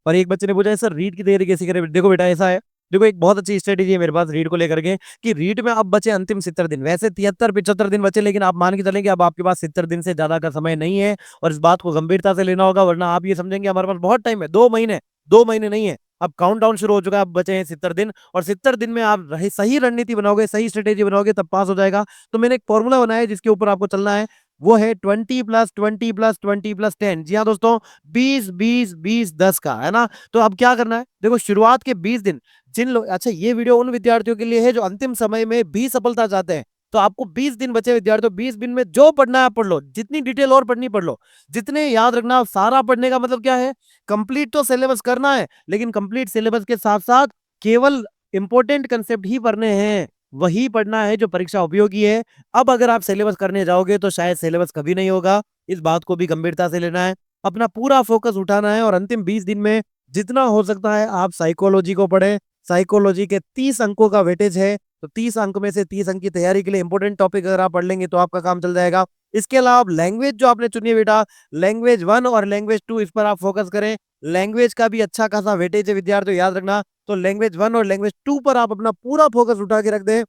और एक बच्चे ने पूछा है सर रीड की तैयारी कैसे करें। देखो बेटा ऐसा है, देखो एक बहुत अच्छी स्ट्रेटेजी है मेरे पास रीड को लेकर के, कि रीड में अब बचे अंतिम 70 दिन, वैसे 73-75 दिन बचे, लेकिन आप मान के चलें कि अब आपके पास 70 दिन से ज्यादा का समय नहीं है। और इस बात को गंभीरता से लेना होगा, वरना आप ये समझेंगे हमारे पास बहुत टाइम है, 2 महीने। 2 महीने नहीं है, अब काउंट डाउन शुरू हो चुका है, अब बचे हैं 70 दिन। और 70 दिन में आप सही रणनीति बनाओगे, सही स्ट्रेटेजी बनाओगे, तब पास हो जाएगा। तो मैंने एक फॉर्मूला बनाया है जिसके ऊपर आपको चलना है, वो है 20+20+20+10। जी हाँ दोस्तों, 20-20-20-10 का है ना। तो अब क्या करना है, देखो शुरुआत के 20 दिन जिन लोग, अच्छा ये वीडियो उन विद्यार्थियों के लिए है जो अंतिम समय में भी सफलता चाहते हैं। तो आपको 20 दिन बचे विद्यार्थियों, 20 दिन में जो पढ़ना है आप पढ़ लो, जितनी डिटेल और पढ़नी पढ़ लो, जितने याद रखना सारा पढ़ने का मतलब क्या है, कंप्लीट तो सिलेबस करना है, लेकिन कंप्लीट सिलेबस के साथ साथ केवल इंपॉर्टेंट कंसेप्ट ही पढ़ने हैं, वही पढ़ना है जो परीक्षा उपयोगी है। अब अगर आप सिलेबस करने जाओगे तो शायद सिलेबस कभी नहीं होगा, इस बात को भी गंभीरता से लेना है, अपना पूरा फोकस उठाना है। और अंतिम 20 दिन में जितना हो सकता है आप साइकोलॉजी को पढ़ें। साइकोलॉजी के 30 अंकों का वेटेज है, तो 30 अंक में से 30 अंक की तैयारी के लिए इंपॉर्टेंट टॉपिक अगर आप पढ़ लेंगे तो आपका काम चल जाएगा। इसके अलावा आप लैंग्वेज जो आपने चुनी है बेटा, लैंग्वेज 1 और लैंग्वेज 2, इस पर आप फोकस करें। लैंग्वेज का भी अच्छा खासा वेटेज है विद्यार्थियों, याद रखना। तो लैंग्वेज 1 और लैंग्वेज 2 पर आप अपना पूरा फोकस उठा के रख दें,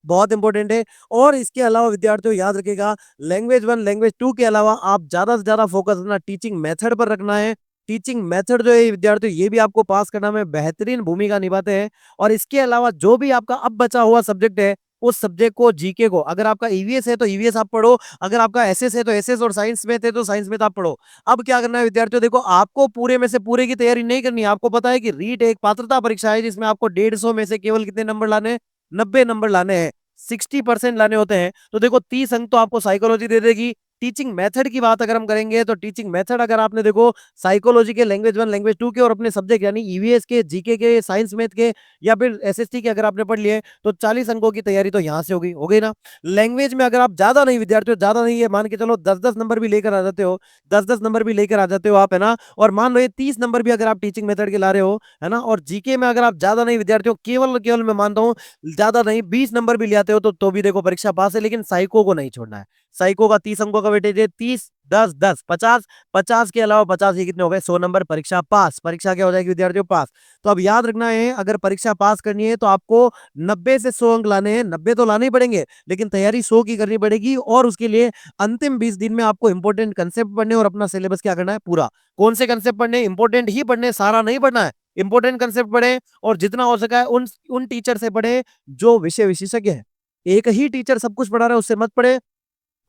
बहुत इंपॉर्टेंट है। और इसके अलावा विद्यार्थियों याद रखेगा, लैंग्वेज 1 लैंग्वेज 2 के अलावा आप ज्यादा से ज्यादा फोकस अपना टीचिंग मेथड पर रखना है। टीचिंग मेथड जो है विद्यार्थियों, ये भी आपको पास करना में बेहतरीन भूमिका निभाते हैं। और इसके अलावा जो भी आपका अब बचा हुआ सब्जेक्ट है, उस सब्जेक्ट को, जीके को, अगर आपका ईवीएस है तो ईवीएस आप पढ़ो, अगर आपका एसएस है तो एसएस, और साइंस में थे तो साइंस में आप पढ़ो। अब क्या करना है विद्यार्थियों, देखो आपको पूरे में से पूरे की तैयारी नहीं करनी है। आपको पता है कि रीट एक पात्रता परीक्षा है जिसमें आपको 150 में से केवल कितने नंबर लाने हैं, 90 नंबर लाने हैं, 60% लाने होते हैं। तो देखो 30 अंक तो आपको साइकोलॉजी दे देगी। टीचिंग मेथड की बात अगर हम करेंगे तो टीचिंग मेथड अगर आपने देखो साइकोलॉजी के, लैंग्वेज 1 लैंग्वेज 2 के, और अपने सब्जेक्ट यानी ईवीएस के, जीके के, साइंस मैथ के, या फिर एसएसटी के अगर आपने पढ़ लिए, तो 40 अंकों की तैयारी तो यहाँ से हो गई ना। लैंग्वेज में अगर आप ज्यादा नहीं विद्यार्थियों, ज्यादा नहीं है, मान के चलो 10-10 नंबर भी लेकर आ जाते हो, 10-10 नंबर भी लेकर आ जाते हो आप, है ना। और मान लो ये 30 नंबर भी अगर आप टीचिंग मेथड के ला रहे हो, है ना। और जीके में अगर आप ज्यादा नहीं विद्यार्थियों, केवल केवल मैं मानता हूँ ज्यादा नहीं 20 नंबर भी ले आते हो तो भी देखो परीक्षा पास है। लेकिन साइको को नहीं छोड़ना है। साइको का 30 अंकों का वेटेज है, 30 10 10 50, 50 के अलावा 50 ये कितने हो गए, 100 नंबर, परीक्षा पास। परीक्षा क्या हो जाएगी विद्यार्थियों, पास। तो अब याद रखना है, अगर परीक्षा पास करनी है तो आपको 90 से 100 अंक लाने हैं। 90 तो लाने ही पड़ेंगे, लेकिन तैयारी 100 की करनी पड़ेगी। और उसके लिए अंतिम 20 दिन में आपको इंपॉर्टेंट कंसेप्ट पढ़ने और अपना सिलेबस क्या करना है पूरा। कौन से कंसेप्ट पढ़ने, इंपॉर्टेंट ही पढ़ने, सारा नहीं पढ़ना है। इंपॉर्टेंट कंसेप्ट पढ़े, और जितना हो सका है उन उन टीचर से पढ़े जो विषय विशेषज्ञ है। एक ही टीचर सब कुछ पढ़ा रहा है उससे मत पढ़े।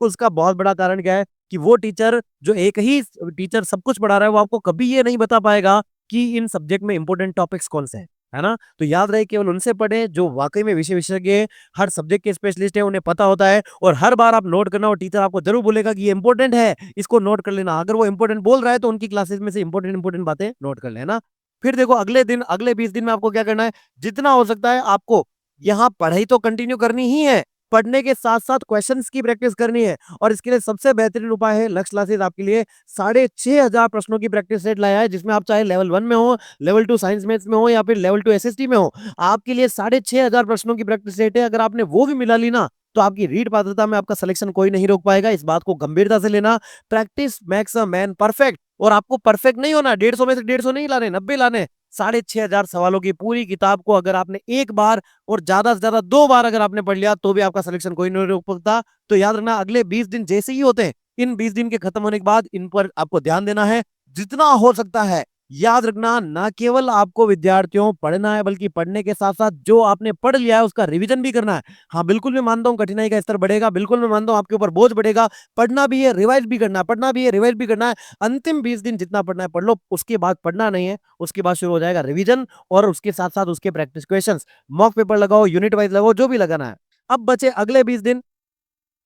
उसका बहुत बड़ा कारण क्या है, कि वो टीचर, जो एक ही टीचर सब कुछ पढ़ा रहा है, वो आपको कभी ये नहीं बता पाएगा कि इन सब्जेक्ट में इंपॉर्टेंट टॉपिक्स कौन से हैं, है ना। तो याद रहे केवल उनसे पढ़े जो वाकई में विषय विशेषज्ञ है, हर सब्जेक्ट के स्पेशलिस्ट है, उन्हें पता होता है। और हर बार आप नोट करना, और टीचर आपको जरूर बोलेगा कि ये इंपॉर्टेंट है, इसको नोट कर लेना। अगर वो इंपॉर्टेंट बोल रहा है तो उनकी क्लासेस में से इंपॉर्टेंट इंपॉर्टेंट बातें नोट कर लेना। फिर देखो अगले दिन, अगले 20 दिन में आपको क्या करना है, जितना हो सकता है आपको यहाँ पढ़ाई तो कंटिन्यू करनी ही है, पढ़ने के साथ साथ क्वेश्चंस की प्रैक्टिस करनी है। और इसके लिए सबसे बेहतरीन उपाय है, लक्ष्य क्लासेस आपके लिए 6,500 प्रश्नों की प्रैक्टिस सेट लाया है, जिसमें आप चाहे लेवल 1 में हो, लेवल 2 साइंस मैथ्स में हो, या फिर लेवल 2 एसएसटी में हो, आपके लिए 6,500 प्रश्नों की प्रैक्टिस सेट है। अगर आपने वो भी मिला ली ना, तो आपकी रीड पात्रता में आपका सिलेक्शन कोई नहीं रोक पाएगा। इस बात को गंभीरता से लेना। Practice max a man perfect. और आपको परफेक्ट नहीं होना, 150 में से 150 नहीं लाने, 90 लाने। 6,500 सवालों की पूरी किताब को अगर आपने एक बार, और ज्यादा से ज्यादा 2 बार अगर आपने पढ़ लिया, तो भी आपका सिलेक्शन कोई नहीं रोक सकता। तो याद रखना, अगले 20 दिन जैसे ही होते हैं, इन 20 दिन के खत्म होने के बाद इन पर आपको ध्यान देना है जितना हो सकता है। याद रखना, ना केवल आपको विद्यार्थियों पढ़ना है, बल्कि पढ़ने के साथ साथ जो आपने पढ़ लिया है उसका रिवीजन भी करना है। हाँ बिल्कुल मैं मानता हूँ कठिनाई का स्तर बढ़ेगा, बिल्कुल मैं मानता हूँ आपके ऊपर बोझ बढ़ेगा। पढ़ना भी है, रिवाइज भी करना है, पढ़ना भी है, रिवाइज भी करना है। अंतिम 20 दिन जितना पढ़ना है पढ़ लो, उसके बाद पढ़ना नहीं है, उसके बाद शुरू हो जाएगा रिवीजन। और उसके साथ साथ उसके प्रैक्टिस क्वेश्चंस, मॉक पेपर लगाओ, यूनिट वाइज लगाओ, जो भी लगाना है। अब बचे अगले 20 दिन,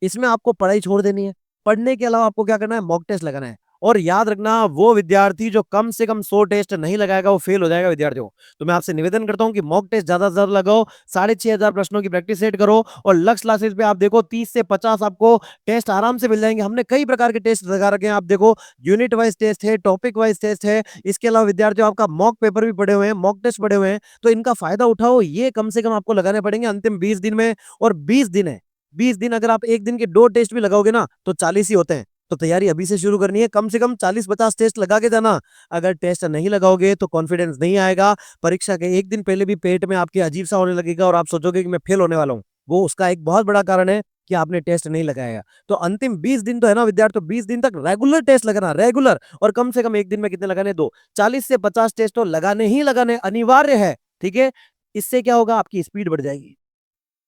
इसमें आपको पढ़ाई छोड़ देनी है। पढ़ने के अलावा आपको क्या करना है, मॉक टेस्ट लगाना है। और याद रखना, वो विद्यार्थी जो कम से कम 100 टेस्ट नहीं लगाएगा वो फेल हो जाएगा विद्यार्थियों। तो मैं आपसे निवेदन करता हूं कि मॉक टेस्ट ज्यादा से ज्यादा लगाओ, 6,500 प्रश्नों की प्रैक्टिस सेट करो। और लक्ष्य क्लासेस पे आप देखो 30 से 50 आपको टेस्ट आराम से मिल जाएंगे। हमने कई प्रकार के टेस्ट लगा रखे हैं, आप देखो यूनिट वाइज टेस्ट है, टॉपिक वाइज टेस्ट है। इसके अलावा विद्यार्थियों आपका मॉक पेपर भी पड़े हुए हैं, मॉक टेस्ट पड़े हुए हैं। तो इनका फायदा उठाओ, ये कम से कम आपको लगाने पड़ेंगे अंतिम 20 दिन में। और 20 दिन है, 20 दिन, अगर आप एक दिन के 2 टेस्ट भी लगाओगे ना, तो 40 ही होते हैं। तो तैयारी अभी से शुरू करनी है, कम से कम 40-50 टेस्ट लगा के जाना। अगर टेस्ट नहीं लगाओगे तो कॉन्फिडेंस नहीं आएगा, परीक्षा के एक दिन पहले भी पेट में आपके अजीब सा होने लगेगा और आप सोचोगे कि मैं फेल होने वाला हूँ। वो उसका एक बहुत बड़ा कारण है कि आपने टेस्ट नहीं लगाया। तो अंतिम 20 दिन तो है ना विद्यार्थियों, 20 दिन तक रेगुलर टेस्ट लगाना, रेगुलर। और कम से कम एक दिन में कितने लगाने? 2। 40 से 50 टेस्ट तो लगाने ही लगाने, अनिवार्य है। ठीक है, इससे क्या होगा? आपकी स्पीड बढ़ जाएगी।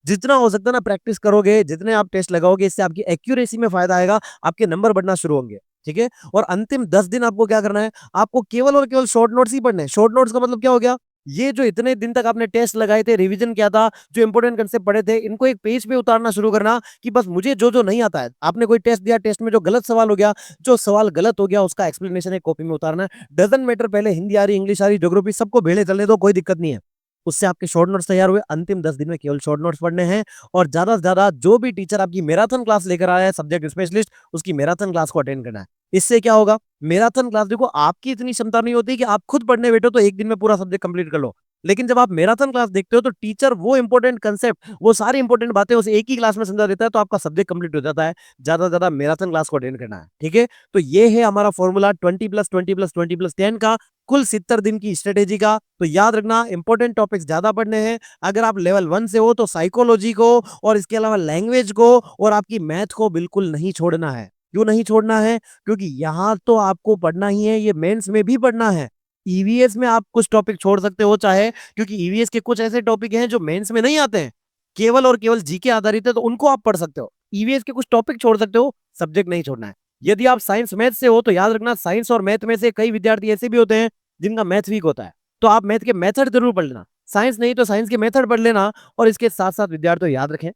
जितना हो सकता है ना प्रैक्टिस करोगे, जितने आप टेस्ट लगाओगे, इससे आपकी एक्यूरेसी में फायदा आएगा, आपके नंबर बढ़ना शुरू होंगे। ठीक है, और अंतिम 10 दिन आपको क्या करना है? आपको केवल और केवल शॉर्ट नोट्स ही पढ़ने हैं। शॉर्ट नोट्स का मतलब क्या हो गया? ये जो इतने दिन तक आपने टेस्ट लगाए थे, रिवीजन किया था, जो इंपॉर्टेंट कंसेप्ट पढ़े थे, इनको एक पेज पे उतारना शुरू करना कि बस मुझे जो जो नहीं आता है। आपने कोई टेस्ट दिया, टेस्ट में जो गलत सवाल हो गया, जो सवाल गलत हो गया, उसका एक्सप्लेनेशन एक कॉपी में उतारना है। डजंट मैटर पहले हिंदी आ रही, इंग्लिश आ रही, ज्योग्राफी, सबको भेड़े चलने दो, कोई दिक्कत नहीं है। उससे आपके शॉर्ट नोट्स तैयार हुए। अंतिम 10 दिन में केवल शॉर्ट नोट्स पढ़ने हैं, और ज्यादा से ज्यादा जो भी टीचर आपकी मैराथन क्लास लेकर आया है, सब्जेक्ट स्पेशलिस्ट, उसकी मैराथन क्लास को अटेंड करना है। इससे क्या होगा? मैराथन क्लास, देखो आपकी इतनी क्षमता नहीं होती कि आप खुद पढ़ने बैठो तो एक दिन में पूरा सब्जेक्ट कंप्लीट कर लो। लेकिन जब आप मैराथन क्लास देखते हो तो टीचर वो इंपॉर्टेंट कंसेप्ट, वो सारी इंपॉर्टेंट बातें उसे एक ही क्लास में समझा देता है, तो आपका सब्जेक्ट कंप्लीट हो जाता है। ज्यादा से ज्यादा मैराथन क्लास को अटेंड करना है। ठीक है, तो ये है हमारा फॉर्मूला 20+20+20+10 का, कुल 70 दिन की स्ट्रेटेजी का। तो याद रखना, इंपॉर्टेंट टॉपिक्स ज्यादा पढ़ने हैं। अगर आप लेवल 1 से हो तो साइकोलॉजी को, और इसके अलावा लैंग्वेज को, और आपकी मैथ को बिल्कुल नहीं छोड़ना है। क्यों नहीं छोड़ना है? क्योंकि यहाँ तो आपको पढ़ना ही है, ये मेंस में भी पढ़ना है। ईवीएस में आप कुछ टॉपिक छोड़ सकते हो चाहे, क्योंकि ईवीएस के कुछ ऐसे टॉपिक हैं जो मेंस में नहीं आते हैं, केवल और केवल जीके आधारित है, तो उनको आप पढ़ सकते हो। ईवीएस के कुछ टॉपिक छोड़ सकते हो, सब्जेक्ट नहीं छोड़ना है। यदि आप साइंस मैथ से हो तो याद रखना, साइंस और मैथ में से कई विद्यार्थी ऐसे भी होते हैं जिनका मैथ वीक होता है, तो आप मैथ के मेथड जरूर पढ़ लेना। साइंस नहीं तो साइंस के मेथड पढ़ लेना, और इसके साथ साथ विद्यार्थी याद रखें,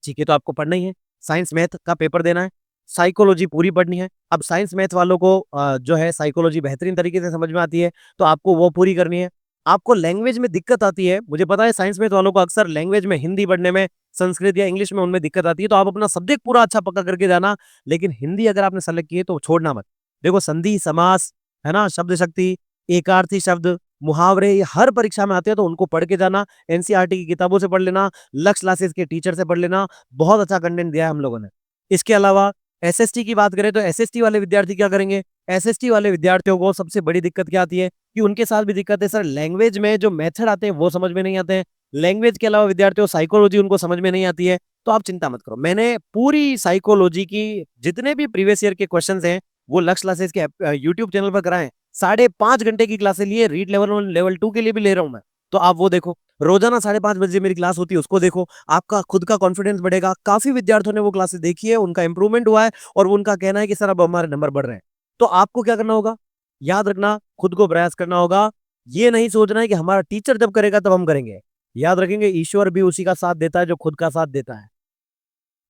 ठीक है, तो आपको पढ़ना ही है, साइंस मैथ का पेपर देना है, साइकोलॉजी पूरी पढ़नी है। अब साइंस मैथ वालों को जो है साइकोलॉजी बेहतरीन तरीके से समझ में आती है, तो आपको वो पूरी करनी है। आपको लैंग्वेज में दिक्कत आती है, मुझे पता है साइंस मैथ वालों को अक्सर लैंग्वेज में, हिंदी पढ़ने में, संस्कृत या इंग्लिश में उनमें दिक्कत आती है, तो आप अपना सब्जेक्ट पूरा अच्छा पक्का करके जाना। लेकिन हिंदी अगर आपने सेलेक्ट की है तो छोड़ना मत। देखो संधि, समास, है ना, शब्द शक्ति, एकार्थी शब्द, मुहावरे, ये हर परीक्षा में आते हैं, तो उनको पढ़ के जाना। एनसीईआरटी की किताबों से पढ़ लेना, लक्ष्य क्लासेस के टीचर से पढ़ लेना, बहुत अच्छा कंटेंट दिया है हम लोगों ने। इसके अलावा एसएसटी की बात करें तो एसएसटी वाले विद्यार्थी क्या करेंगे? एसएसटी वाले विद्यार्थियों को सबसे बड़ी दिक्कत क्या आती है कि उनके साथ भी दिक्कत है, सर लैंग्वेज में जो मेथड आते हैं वो समझ में नहीं आते हैं। लैंग्वेज के अलावा विद्यार्थियों साइकोलॉजी उनको समझ में नहीं आती है। तो आप चिंता मत करो, मैंने पूरी साइकोलॉजी की जितने भी प्रीवियस ईयर के क्वेश्चंस हैं वो लक्ष्य क्लासेस के यूट्यूब चैनल पर कराए। 5.5 घंटे की क्लासे लिए, रीड लेवल 1 लेवल 2 के लिए भी ले रहा हूं मैं। तो आप वो देखो, रोजाना 5:30 बजे मेरी क्लास होती है, उसको देखो, आपका खुद का कॉन्फिडेंस बढ़ेगा। काफी विद्यार्थियों ने वो क्लासेस देखी है, उनका इंप्रूवमेंट हुआ है, और वो उनका कहना है कि सर अब हमारे नंबर बढ़ रहे हैं। तो आपको क्या करना होगा? याद रखना, खुद को प्रयास करना होगा। ये नहीं सोचना है कि हमारा टीचर जब करेगा तब हम करेंगे। याद रखेंगे, ईश्वर भी उसी का साथ देता है जो खुद का साथ देता है।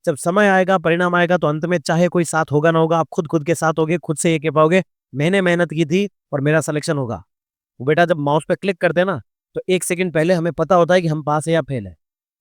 जब समय आएगा, परिणाम आएगा, तो अंत में चाहे कोई साथ होगा ना होगा, आप खुद खुद के साथ होगे, खुद से ये कह पाओगे मैंने मेहनत की थी और मेरा सिलेक्शन होगा। वो बेटा जब माउस पे क्लिक करते हैं ना, तो 1 सेकंड पहले हमें पता होता है कि हम पास है या फेल है।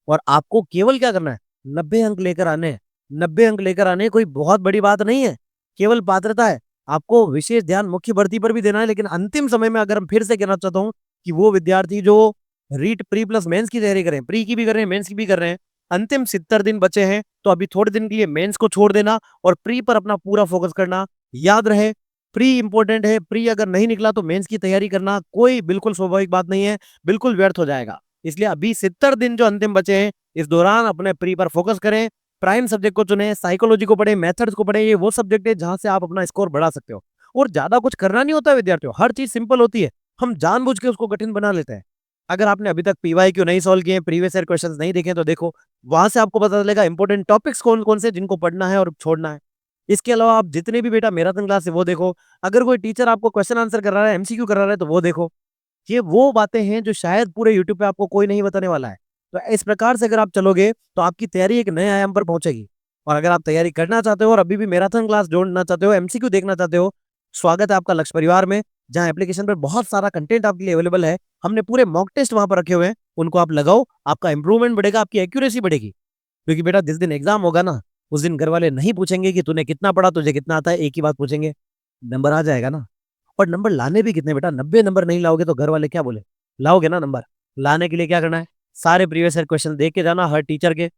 और आपको केवल क्या करना है? 90 अंक लेकर आने हैं। 90 अंक लेकर आने कोई बहुत बड़ी बात नहीं है, केवल पात्रता है। आपको विशेष ध्यान मुख्य भर्ती पर भी देना है, लेकिन अंतिम समय में अगर हम फिर से कहना चाहता हूँ कि वो विद्यार्थी जो रीट प्री प्लस मेंस की तैयारी करें, प्री की भी कर रहे हैं, मेंस की भी कर रहे हैं, अंतिम 70 दिन बचे हैं, तो अभी थोड़े दिन के लिए मेंस को छोड़ देना और प्री पर अपना पूरा फोकस करना। याद रहे, प्री इंपॉर्टेंट है, प्री अगर नहीं निकला तो मेंस की तैयारी करना कोई बिल्कुल स्वाभाविक बात नहीं है, बिल्कुल व्यर्थ हो जाएगा। इसलिए अभी 70 दिन जो अंतिम बचे हैं, इस दौरान अपने प्री पर फोकस करें, प्राइम सब्जेक्ट को चुने, साइकोलॉजी को पढ़े, मेथड्स को पढ़े। ये वो सब्जेक्ट है जहां से आप अपना स्कोर बढ़ा सकते हो, और ज्यादा कुछ करना नहीं होता विद्यार्थियों, हर चीज सिंपल होती है, हम जानबूझ के उसको कठिन बना लेते हैं। अगर आपने अभी तक पीवाईक्यू नहीं सॉल्व किए, प्रीवियस ईयर क्वेश्चंस नहीं देखे, तो देखो, वहां से आपको पता चलेगा इंपॉर्टेंट टॉपिक्स कौन कौन से जिनको पढ़ना है और छोड़ना है। इसके अलावा आप जितने भी बेटा मैराथन क्लास है वो देखो, अगर कोई टीचर आपको क्वेश्चन आंसर करा रहा है, एमसीक्यू करा रहा है, तो वो देखो। ये वो बातें हैं जो शायद पूरे यूट्यूब पे आपको कोई नहीं बताने वाला है। तो इस प्रकार से अगर आप चलोगे तो आपकी तैयारी एक नए आयाम पर पहुंचेगी। और अगर आप तैयारी करना चाहते हो और अभी भी मैराथन क्लास जोड़ना चाहते हो, एमसीक्यू देखना चाहते हो, स्वागत है आपका लक्ष्य परिवार में, जहां एप्लीकेशन पर बहुत सारा कंटेंट आपके लिए अवेलेबल है। हमने पूरे मॉक टेस्ट वहां पर रखे हुए हैं, उनको आप लगाओ, आपका इंप्रूवमेंट बढ़ेगा, आपकी एक्यूरेसी बढ़ेगी। क्योंकि बेटा जिस दिन एग्जाम होगा ना, उस दिन घर वाले नहीं पूछेंगे कि तूने कितना पढ़ा, तुझे कितना आता है, एक ही बात पूछेंगे, नंबर आ जाएगा ना। और नंबर लाने भी कितने बेटा, 90 नंबर नहीं लाओगे तो घर वाले क्या बोले? लाओगे ना नंबर। लाने के लिए क्या करना है? सारे प्रीवियस ईयर क्वेश्चन देख के जाना, हर टीचर के,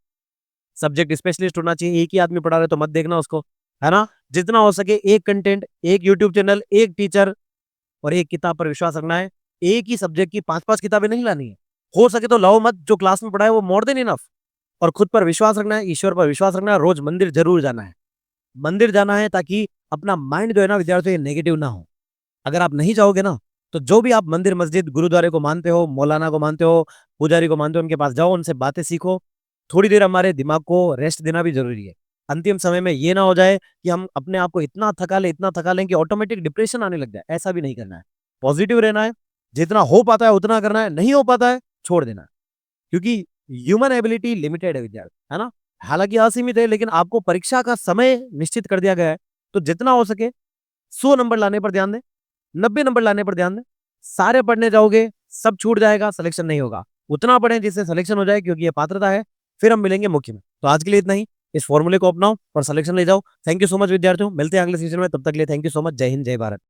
सब्जेक्ट स्पेशलिस्ट होना चाहिए, एक ही आदमी पढ़ा रहे तो मत देखना उसको। है ना? जितना हो सके एक कंटेंट, एक यूट्यूब चैनल, एक टीचर और एक किताब पर विश्वास रखना है। एक ही सब्जेक्ट की 5-5 किताबें नहीं लानी है। हो सके तो लाओ मत, जो क्लास में पढ़ा है वो मोर देन इनफ। और खुद पर विश्वास रखना है, ईश्वर पर विश्वास रखना है, रोज मंदिर जरूर जाना है। मंदिर जाना है ताकि अपना माइंड जो है ना विद्यार्थियों नेगेटिव ना हो। अगर आप नहीं जाओगे ना, तो जो भी आप मंदिर, मस्जिद, गुरुद्वारे को मानते हो, मौलाना को मानते हो, पुजारी को मानते हो, उनके पास जाओ, उनसे बातें सीखो। थोड़ी देर हमारे दिमाग को रेस्ट देना भी जरूरी है। अंतिम समय में ये ना हो जाए कि हम अपने आप को इतना थका लें कि ऑटोमेटिक डिप्रेशन आने लग जाए। ऐसा भी नहीं करना है। पॉजिटिव रहना है। जितना हो पाता है उतना करना है, नहीं हो पाता है छोड़ देना है। क्योंकि ह्यूमन एबिलिटी लिमिटेड है विद्यार्थी, है ना? हालांकि असीमित है, लेकिन आपको परीक्षा का समय निश्चित कर दिया गया है। तो जितना हो सके 100 नंबर लाने पर ध्यान दें, 90 नंबर लाने पर ध्यान दें। सारे पढ़ने जाओगे, सब छूट जाएगा, सिलेक्शन नहीं होगा। उतना पढ़ें जिससे सिलेक्शन हो जाए, क्योंकि ये पात्रता है। फिर हम मिलेंगे मुख्य में। तो आज के लिए इतना ही। इस फॉर्मूले को अपनाओ और सिलेक्शन ले जाओ। थैंक यू सो मच विद्यार्थियों, मिलते हैं अगले सेशन में। तब तक के लिए थैंक यू सो मच। जय हिंद, जय भारत।